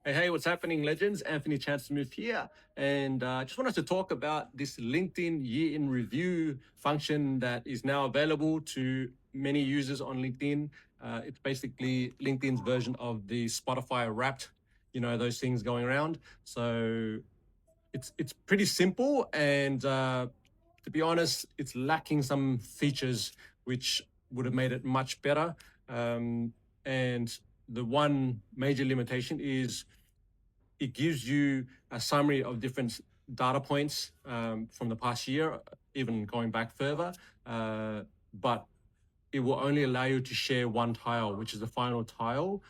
Hey, what's happening, legends? Anthony Chance-Smith here. And I just wanted to talk about this LinkedIn year in review function that is now available to many users on LinkedIn. It's basically LinkedIn's version of the Spotify Wrapped, those things going around. So it's pretty simple, and to be honest, it's lacking some features which would have made it much better. And the one major limitation is it gives you a summary of different data points from the past year, even going back further. But it will only allow you to share one tile, which is the final tile,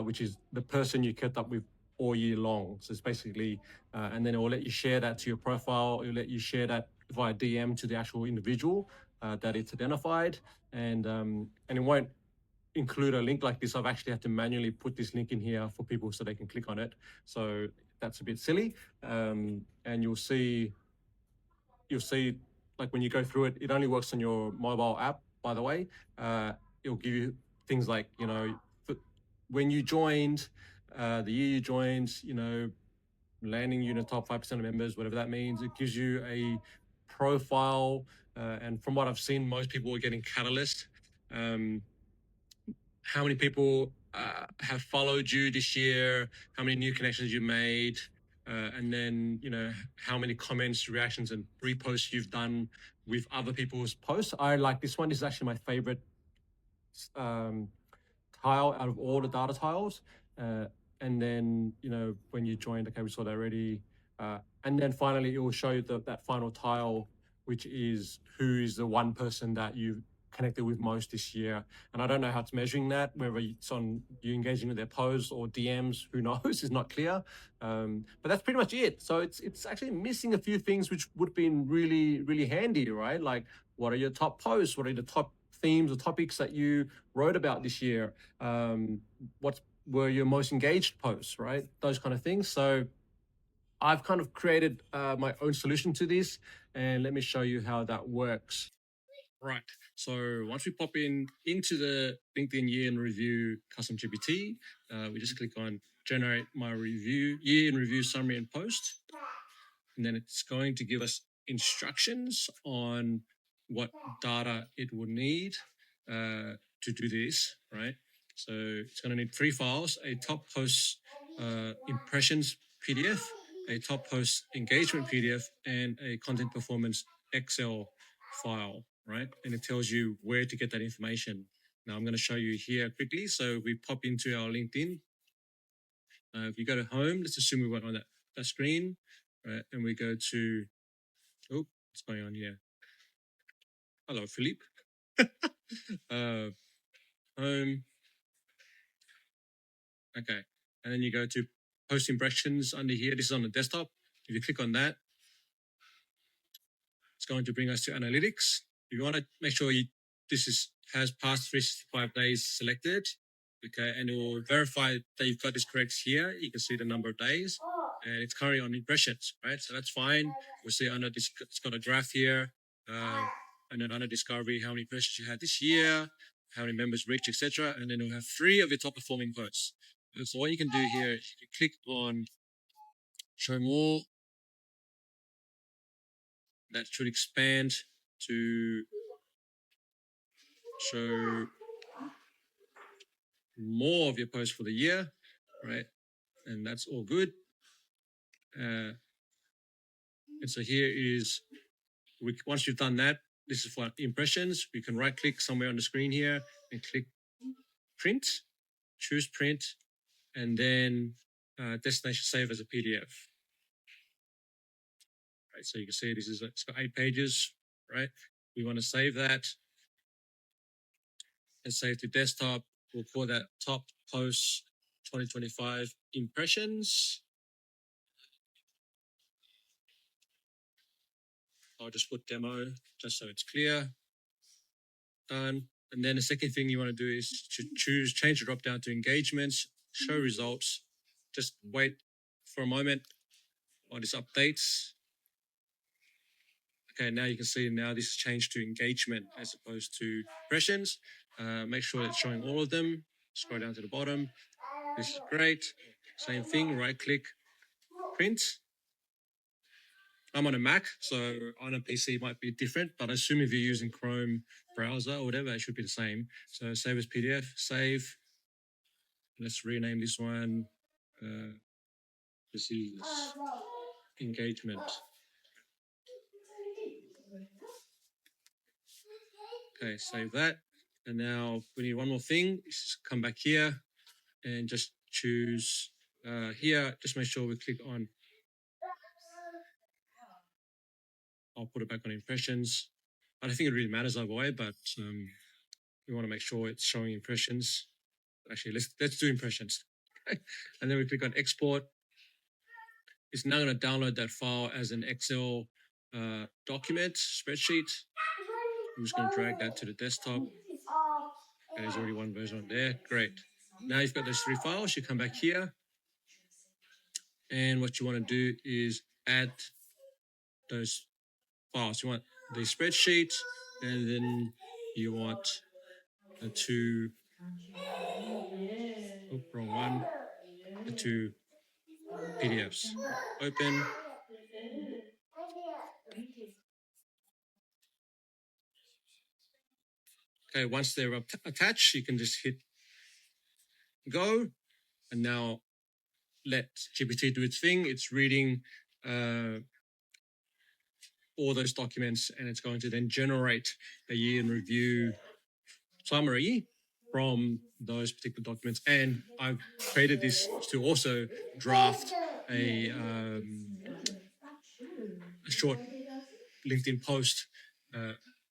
which is the person you kept up with all year long. So it's basically, and then it will let you share that to your profile. It will let you share that via DM to the actual individual that it's identified, and it won't include a link like this. I've actually had to manually put this link in here for people so they can click on it. So that's a bit silly. And you'll see like when you go through it, it only works on your mobile app, by the way. It'll give you things like, when you joined, the year you joined, landing you in the top 5% of members, whatever that means. It gives you a profile. And from what I've seen, most people are getting Catalyst. How many people have followed you this year, how many new connections you made, and then, how many comments, reactions, and reposts you've done with other people's posts. I like this one. This is actually my favorite um, tile out of all the data tiles. And then, when you joined, okay, we saw that already. And then finally, it will show you that final tile, which is who is the one person that you've connected with most this year. And I don't know how it's measuring that, whether it's on you engaging with their posts or DMs, who knows, is not clear. But that's pretty much it. So it's actually missing a few things which would have been really, really handy, right? Like, what are your top posts? What are the top themes or topics that you wrote about this year? What were your most engaged posts, right? Those kind of things. So I've kind of created my own solution to this, and let me show you how that works. Right. So once we pop into the LinkedIn Year in Review custom GPT, we just click on Generate My Review Year in Review Summary and Post, and then it's going to give us instructions on what data it will need to do this, right? So it's going to need three files: a top post impressions PDF, a top post engagement PDF, and a content performance Excel file, right? And it tells you where to get that information. Now I'm going to show you here quickly. So we pop into our LinkedIn. If you go to home, let's assume we went on that screen, right? And we go to, oh, what's going on here? Hello, Philippe. Home. Okay. And then you go to post impressions under here. This is on the desktop. If you click on that, it's going to bring us to analytics. You want to make sure has past 365 days selected. Okay, and it will verify that you've got this correct here. You can see the number of days, and it's currently on impressions, right? So that's fine. We'll see under this, it's got a graph here, and then under discovery, how many impressions you had this year, how many members reached, etc. And then we'll have 3 of your top performing posts. And so what you can do here is you can click on show more. That should expand to show more of your posts for the year, right? And that's all good. And so here is, once you've done that, this is for impressions. We can right click somewhere on the screen here and click print, choose print, and then destination save as a PDF. Right, so you can see it's got 8 pages, right? We want to save that and save to desktop. We'll call that top posts 2025 impressions. I'll just put demo just so it's clear. Done. And then the second thing you want to do is to change the drop down to engagements, show results. Just wait for a moment while this updates. Okay, now you can see now this is changed to engagement as opposed to impressions. Make sure it's showing all of them. Scroll down to the bottom. This is great. Same thing, right click, print. I'm on a Mac, so on a PC it might be different, but I assume if you're using Chrome browser or whatever, it should be the same. So save as PDF, save. Let's rename this one. This is engagement. Okay, save that. And now we need one more thing. Just come back here and just choose here. Just make sure we click on. I'll put it back on impressions. I don't think it really matters either way, but we want to make sure it's showing impressions. Actually, let's do impressions. And then we click on export. It's now going to download that file as an Excel document spreadsheet. I'm just going to drag that to the desktop. And there's already one version on there. Great. Now you've got those three files. You come back here. And what you want to do is add those files. You want the spreadsheet, and then you want the two, wrong one, the two PDFs. Open. Okay, once they're attached, you can just hit go, and now let GPT do its thing. It's reading all those documents, and it's going to then generate a year in review summary from those particular documents. And I've created this to also draft a short LinkedIn post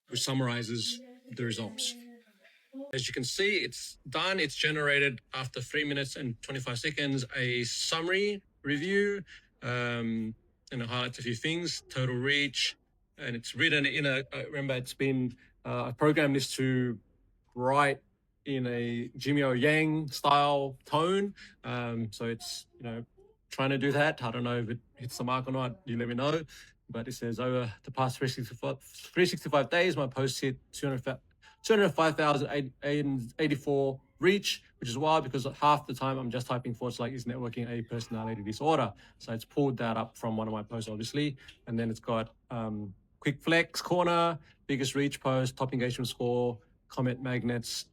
which summarizes the results. As you can see, it's done. It's generated after 3 minutes and 25 seconds a summary review, and it highlights a few things, total reach, and it's written in a, remember, it's been, I programmed this to write in a Jimmy O Yang style tone. So it's, trying to do that. I don't know if it hits the mark or not. You let me know. But it says over the past 365 days, my posts hit 205,084 reach, which is wild because half the time I'm just typing forwards like, is networking a personality disorder? So it's pulled that up from one of my posts, obviously. And then it's got quick flex corner, biggest reach post, top engagement score, comment magnets,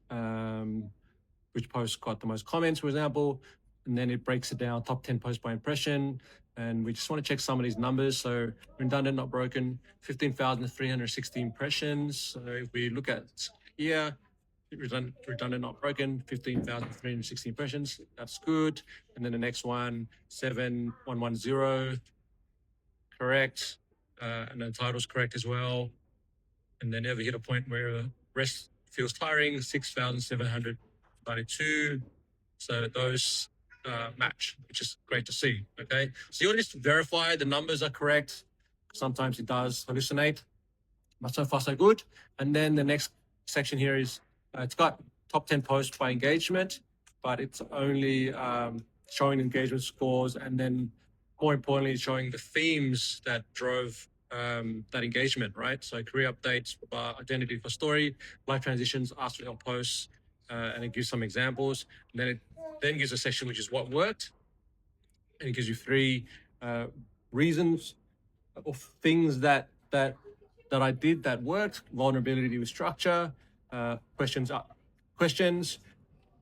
which post got the most comments, for example. And then it breaks it down, top 10 posts by impression. And we just want to check some of these numbers. So redundant, not broken, 15,360 impressions. So if we look at here, redundant, not broken, 15,360 impressions. That's good. And then the next one, 7110, correct. And the title's correct as well. And then never hit a point where rest feels tiring, 6,792. So those match, which is great to see. Okay, so you want to just verify the numbers are correct. Sometimes it does hallucinate, but so far so good. And then the next section here is it's got top 10 posts by engagement, but it's only showing engagement scores, and then more importantly, showing the themes that drove that engagement, right? So career updates, identity for story, life transitions, ask for help posts, and it gives some examples. And then it then gives a section which is what worked, and it gives you three reasons of things that I did that worked: vulnerability with structure, questions.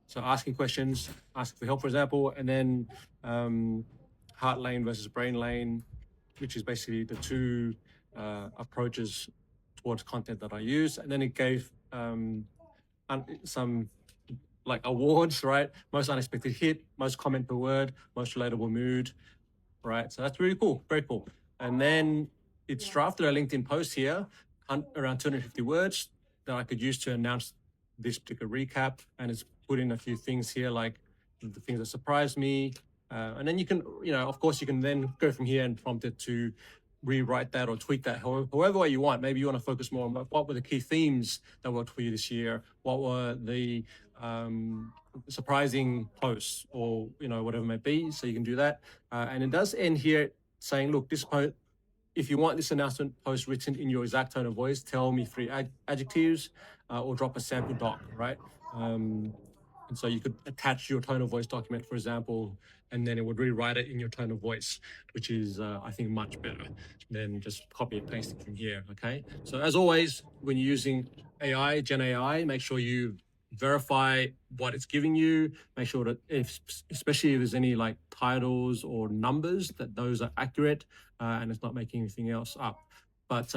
So asking questions, asking for help, for example, and then heart lane versus brain lane, which is basically the two approaches towards content that I use. And then it gave some like awards, right? Most unexpected hit, most comment per word, most relatable mood, right? So that's really cool, very cool. And then it's drafted a LinkedIn post here, around 250 words, that I could use to announce this particular recap. And it's put in a few things here, like the things that surprised me. And then you can, of course, you can then go from here and prompt it to rewrite that or tweak that however way you want. Maybe you want to focus more on what were the key themes that worked for you this year, what were the surprising posts, or whatever it may be. So you can do that, and it does end here saying, look, this post, if you want this announcement post written in your exact tone of voice, tell me 3 adjectives, or drop a sample doc, right? And so you could attach your tone of voice document, for example, and then it would rewrite it in your tone of voice, which is, I think, much better than just copy and pasting from here. Okay. So as always, when you're using AI, Gen AI, make sure you verify what it's giving you. Make sure that especially if there's any like titles or numbers, that those are accurate and it's not making anything else up. But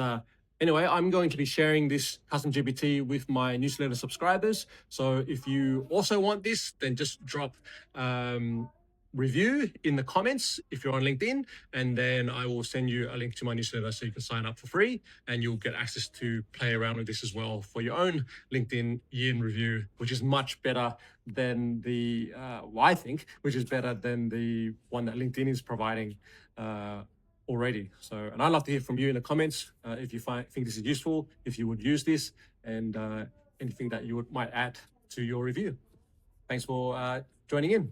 anyway, I'm going to be sharing this custom GPT with my newsletter subscribers. So if you also want this, then just drop review in the comments if you're on LinkedIn, and then I will send you a link to my newsletter so you can sign up for free, and you'll get access to play around with this as well for your own LinkedIn year in review, which is much better than the, I think, which is better than the one that LinkedIn is providing already. So, and I'd love to hear from you in the comments if you think this is useful, if you would use this, and anything that you might add to your review. Thanks for joining in.